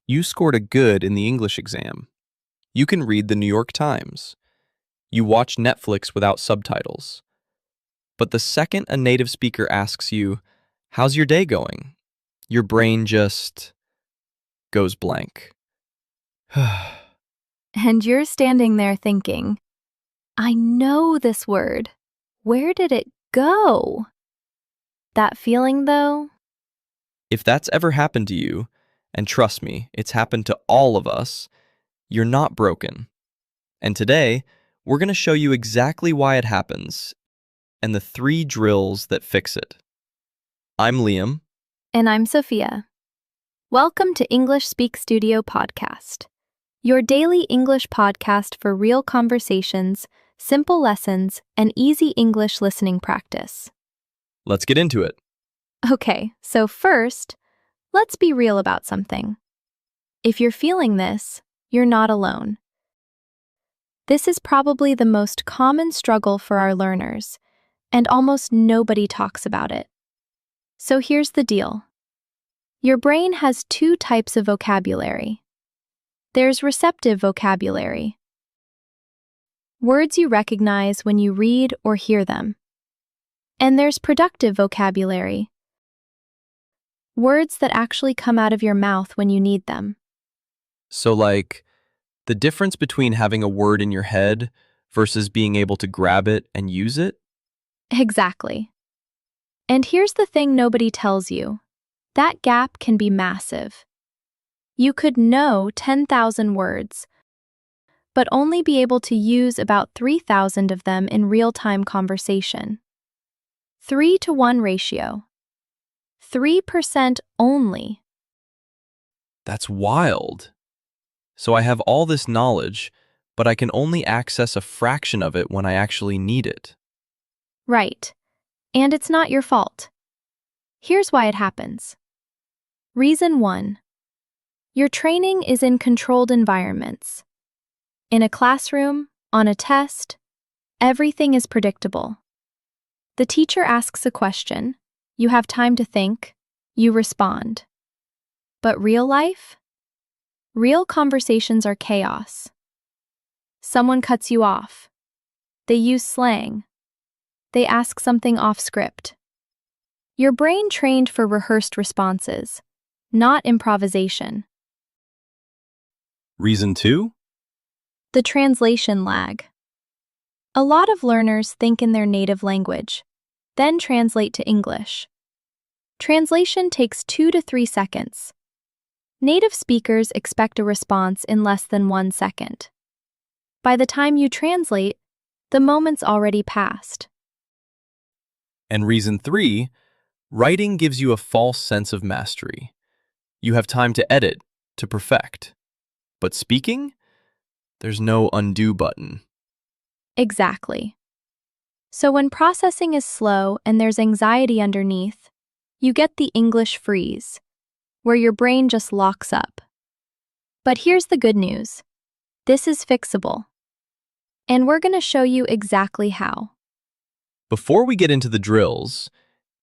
You scored a good in the English exam. You can read the New York Times. You watch Netflix without subtitles. But the second a native speaker asks you, "How's your day going?" your brain just goes blank. And you're standing there thinking, I know this word. Where did it go? That feeling, though? If that's ever happened to you, and trust me, it's happened to all of us, you're not broken. And today, we're going to show you exactly why it happens and the 3 drills that fix it. I'm Liam. And I'm Sophia. Welcome to English Speak Studio Podcast, your daily English podcast for real conversations, simple lessons, and easy English listening practice. Let's get into it. Okay, so first, let's be real about something. If you're feeling this, you're not alone. This is probably the most common struggle for our learners, and almost nobody talks about it. So here's the deal. Your brain has 2 types of vocabulary. There's receptive vocabulary, words you recognize when you read or hear them. And there's productive vocabulary, words that actually come out of your mouth when you need them. So, the difference between having a word in your head versus being able to grab it and use it? Exactly. And here's the thing nobody tells you. That gap can be massive. You could know 10,000 words, but only be able to use about 3,000 of them in real-time conversation. 3-to-1 ratio. 3% only. That's wild. So I have all this knowledge, but I can only access a fraction of it when I actually need it. Right. And it's not your fault. Here's why it happens. Reason 1. Your training is in controlled environments. In a classroom, on a test, everything is predictable. The teacher asks a question, you have time to think, you respond. But real life? Real conversations are chaos. Someone cuts you off. They use slang. They ask something off script. Your brain trained for rehearsed responses, not improvisation. Reason 2? The translation lag. A lot of learners think in their native language, then translate to English. Translation takes 2 to 3 seconds. Native speakers expect a response in less than 1 second. By the time you translate, the moment's already passed. And reason 3, writing gives you a false sense of mastery. You have time to edit, to perfect. But speaking? There's no undo button. Exactly. So when processing is slow and there's anxiety underneath, you get the English freeze, where your brain just locks up. But here's the good news. This is fixable. And we're going to show you exactly how. Before we get into the drills,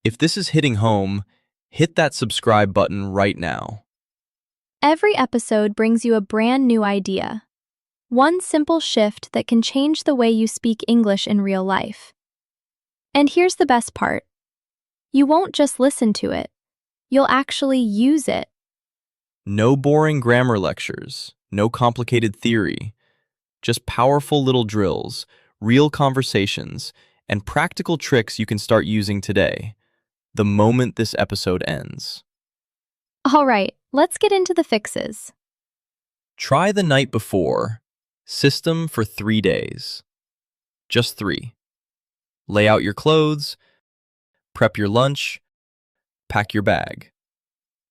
if this is hitting home, hit that subscribe button right now. Every episode brings you a brand new idea. One simple shift that can change the way you speak English in real life. And here's the best part. You won't just listen to it. You'll actually use it. No boring grammar lectures, no complicated theory, just powerful little drills, real conversations, and practical tricks you can start using today, the moment this episode ends. All right, let's get into the fixes. Try the night before. System for 3 days. Just 3. Lay out your clothes, prep your lunch, pack your bag.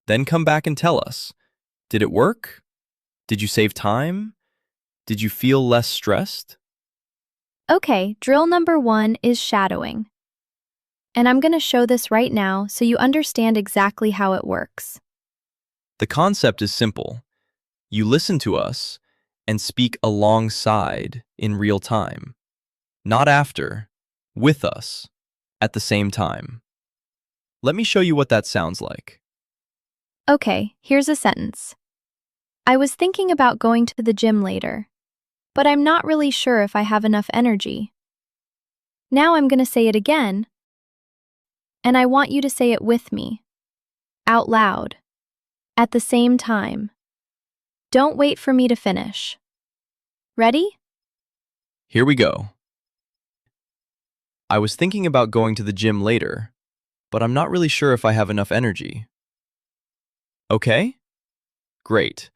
Then come back and tell us. Did it work? Did you save time? Did you feel less stressed? Okay, drill number 1 is shadowing. And I'm going to show this right now so you understand exactly how it works. The concept is simple. You listen to us and speak alongside in real time. Not after, with us, at the same time. Let me show you what that sounds like. Okay, here's a sentence. I was thinking about going to the gym later, but I'm not really sure if I have enough energy. Now I'm going to say it again, and I want you to say it with me, out loud, at the same time. Don't wait for me to finish. Ready? Here we go. I was thinking about going to the gym later, but I'm not really sure if I have enough energy. Okay? Great.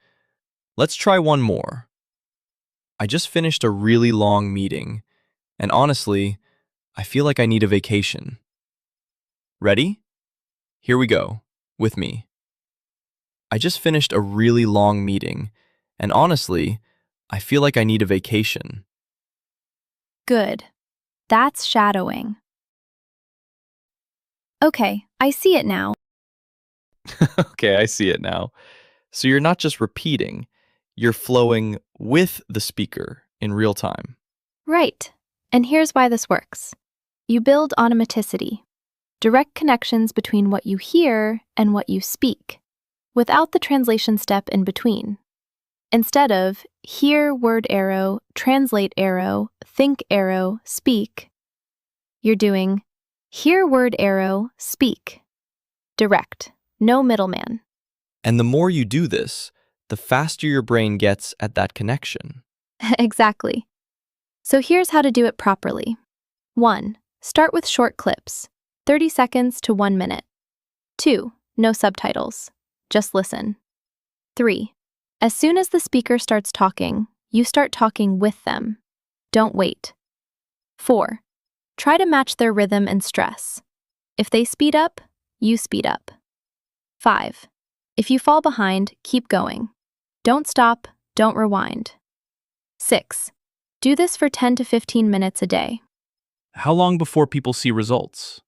Let's try one more. I just finished a really long meeting, and honestly, I feel like I need a vacation. Ready? Here we go, with me. I just finished a really long meeting, and honestly, I feel like I need a vacation. Good. That's shadowing. Okay, I see it now. Okay, I see it now. So you're not just repeating, you're flowing with the speaker in real time. Right. And here's why this works. You build automaticity, direct connections between what you hear and what you speak, without the translation step in between. Instead of hear word arrow, translate arrow, think arrow, speak, you're doing hear word arrow, speak. Direct, no middleman. And the more you do this, the faster your brain gets at that connection. Exactly. So here's how to do it properly. 1. Start with short clips, 30 seconds to 1 minute. 2. No subtitles. Just listen. 3. As soon as the speaker starts talking, you start talking with them. Don't wait. 4. Try to match their rhythm and stress. If they speed up, you speed up. 5. If you fall behind, keep going. Don't stop, don't rewind. 6. Do this for 10 to 15 minutes a day. How long before people see results?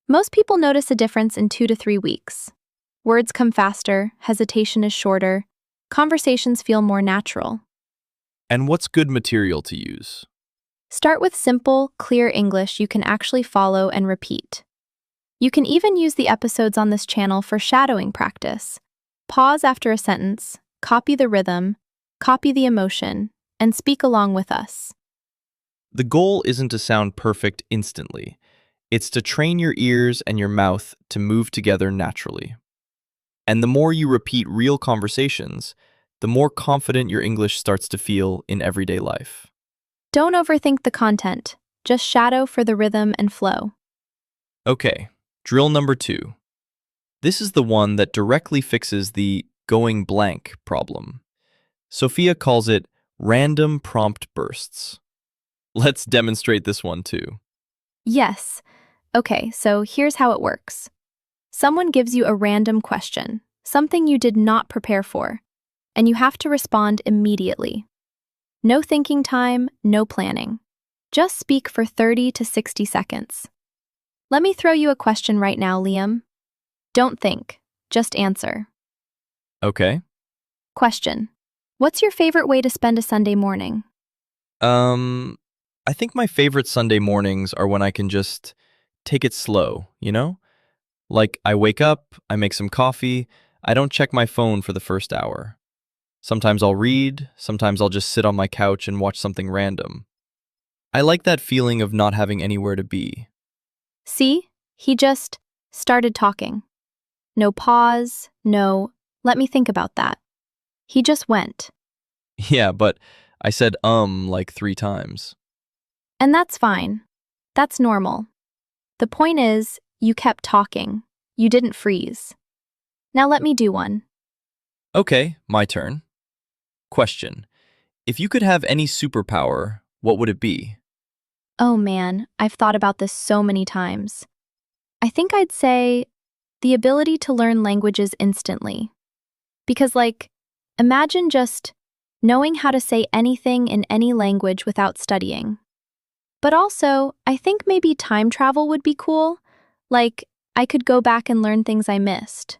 Most people notice a difference in 2 to 3 weeks. Words come faster, hesitation is shorter, conversations feel more natural. And what's good material to use? Start with simple, clear English you can actually follow and repeat. You can even use the episodes on this channel for shadowing practice. Pause after a sentence, copy the rhythm, copy the emotion, and speak along with us. The goal isn't to sound perfect instantly. It's to train your ears and your mouth to move together naturally. And the more you repeat real conversations, the more confident your English starts to feel in everyday life. Don't overthink the content, just shadow for the rhythm and flow. Okay, drill number 2. This is the one that directly fixes the going blank problem. Sophia calls it random prompt bursts. Let's demonstrate this one too. Yes. Okay, so here's how it works. Someone gives you a random question, something you did not prepare for, and you have to respond immediately. No thinking time, no planning. Just speak for 30 to 60 seconds. Let me throw you a question right now, Liam. Don't think, just answer. Okay. Question. What's your favorite way to spend a Sunday morning? I think my favorite Sunday mornings are when I can just take it slow, you know? Like I wake up, I make some coffee, I don't check my phone for the first hour. Sometimes I'll read, sometimes I'll just sit on my couch and watch something random. I like that feeling of not having anywhere to be. See? He just started talking. No pause, no, let me think about that. He just went. Yeah, but I said like 3 times. And that's fine. That's normal. The point is, you kept talking. You didn't freeze. Now let me do one. Okay, my turn. Question. If you could have any superpower, what would it be? Oh man, I've thought about this so many times. I think I'd say the ability to learn languages instantly. Because, imagine just knowing how to say anything in any language without studying. But also, I think maybe time travel would be cool. I could go back and learn things I missed.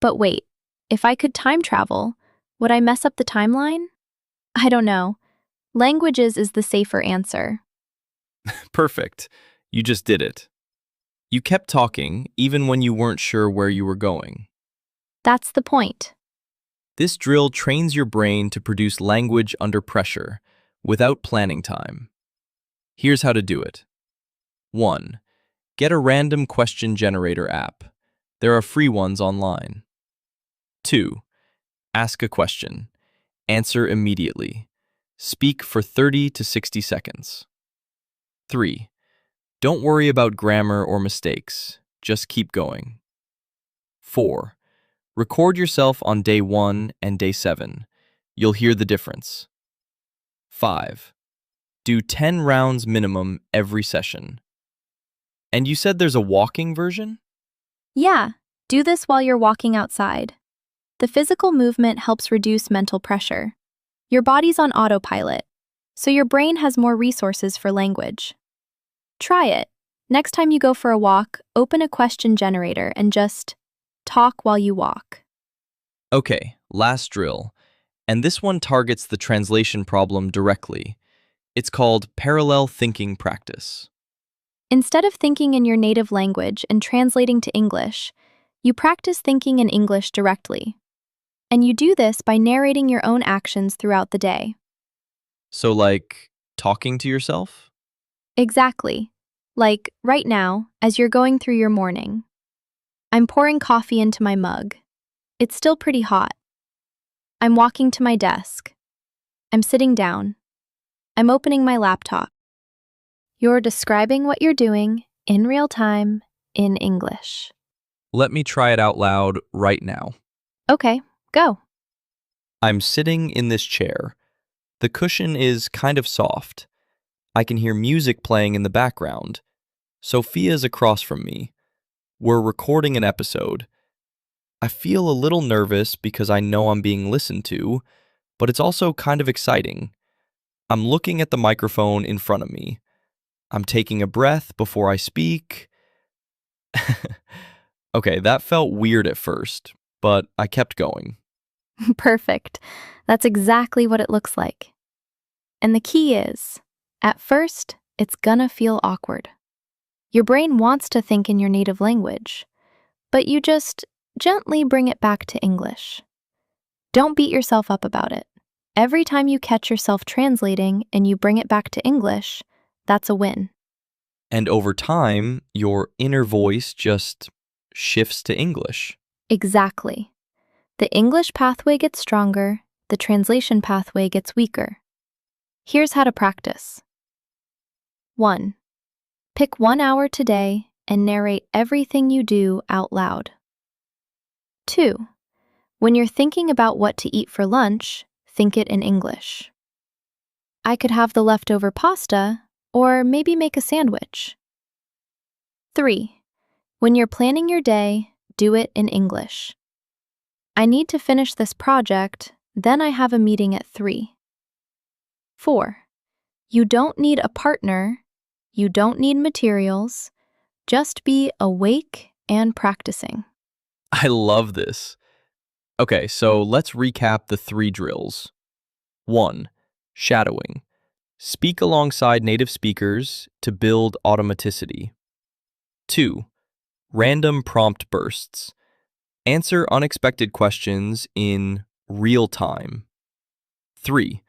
But wait, if I could time travel, would I mess up the timeline? I don't know. Languages is the safer answer. Perfect. You just did it. You kept talking even when you weren't sure where you were going. That's the point. This drill trains your brain to produce language under pressure, without planning time. Here's how to do it. 1. Get a random question generator app. There are free ones online. 2. Ask a question. Answer immediately. Speak for 30 to 60 seconds. 3. Don't worry about grammar or mistakes. Just keep going. 4. Record yourself on day 1 and day 7. You'll hear the difference. 5. Do 10 rounds minimum every session. And you said there's a walking version? Yeah, do this while you're walking outside. The physical movement helps reduce mental pressure. Your body's on autopilot, so your brain has more resources for language. Try it. Next time you go for a walk, open a question generator and just talk while you walk. Okay, last drill. And this one targets the translation problem directly. It's called parallel thinking practice. Instead of thinking in your native language and translating to English, you practice thinking in English directly. And you do this by narrating your own actions throughout the day. So like talking to yourself? Exactly. Like right now, as you're going through your morning. I'm pouring coffee into my mug. It's still pretty hot. I'm walking to my desk. I'm sitting down. I'm opening my laptop. You're describing what you're doing in real time in English. Let me try it out loud right now. Okay, go. I'm sitting in this chair. The cushion is kind of soft. I can hear music playing in the background. Sophia's across from me. We're recording an episode. I feel a little nervous because I know I'm being listened to, but it's also kind of exciting. I'm looking at the microphone in front of me. I'm taking a breath before I speak. Okay, that felt weird at first, but I kept going. Perfect. That's exactly what it looks like. And the key is, at first, it's gonna feel awkward. Your brain wants to think in your native language, but you just gently bring it back to English. Don't beat yourself up about it. Every time you catch yourself translating and you bring it back to English, that's a win. And over time, your inner voice just shifts to English. Exactly. The English pathway gets stronger, the translation pathway gets weaker. Here's how to practice. 1. Pick 1 hour today and narrate everything you do out loud. 2. When you're thinking about what to eat for lunch, think it in English. I could have the leftover pasta, or maybe make a sandwich. 3. When you're planning your day, do it in English. I need to finish this project, then I have a meeting at 3. 4. You don't need a partner, you don't need materials, just be awake and practicing. I love this. Okay, so let's recap the 3 drills. 1. Shadowing. Speak alongside native speakers to build automaticity. 2. Random prompt bursts. Answer unexpected questions in real time. 3.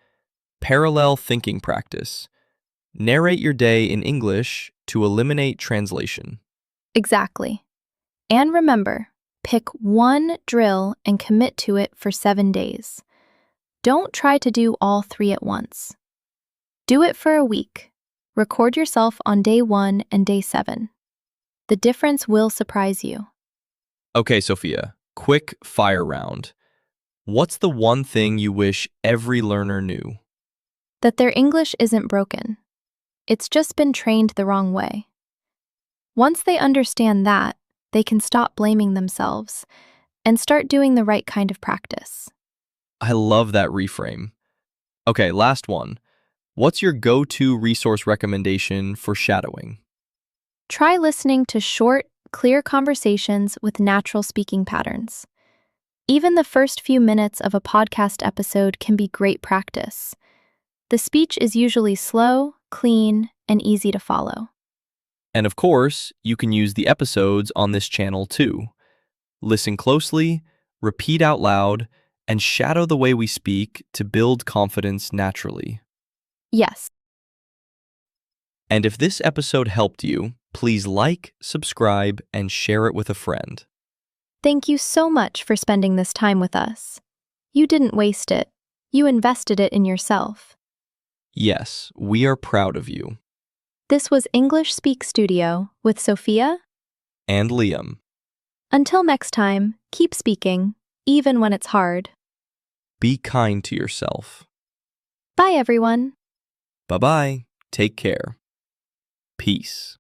Parallel thinking practice. Narrate your day in English to eliminate translation. Exactly. And remember, pick 1 drill and commit to it for 7 days. Don't try to do all 3 at once. Do it for a week. Record yourself on day 1 and day 7. The difference will surprise you. Okay, Sophia, quick fire round. What's the one thing you wish every learner knew? That their English isn't broken. It's just been trained the wrong way. Once they understand that, they can stop blaming themselves and start doing the right kind of practice. I love that reframe. Okay, last one. What's your go-to resource recommendation for shadowing? Try listening to short, clear conversations with natural speaking patterns. Even the first few minutes of a podcast episode can be great practice. The speech is usually slow, clean, and easy to follow. And of course, you can use the episodes on this channel too. Listen closely, repeat out loud, and shadow the way we speak to build confidence naturally. Yes. And if this episode helped you, please like, subscribe, and share it with a friend. Thank you so much for spending this time with us. You didn't waste it. You invested it in yourself. Yes, we are proud of you. This was English Speak Studio with Sophia. And Liam. Until next time, keep speaking, even when it's hard. Be kind to yourself. Bye, everyone. Bye-bye. Take care. Peace.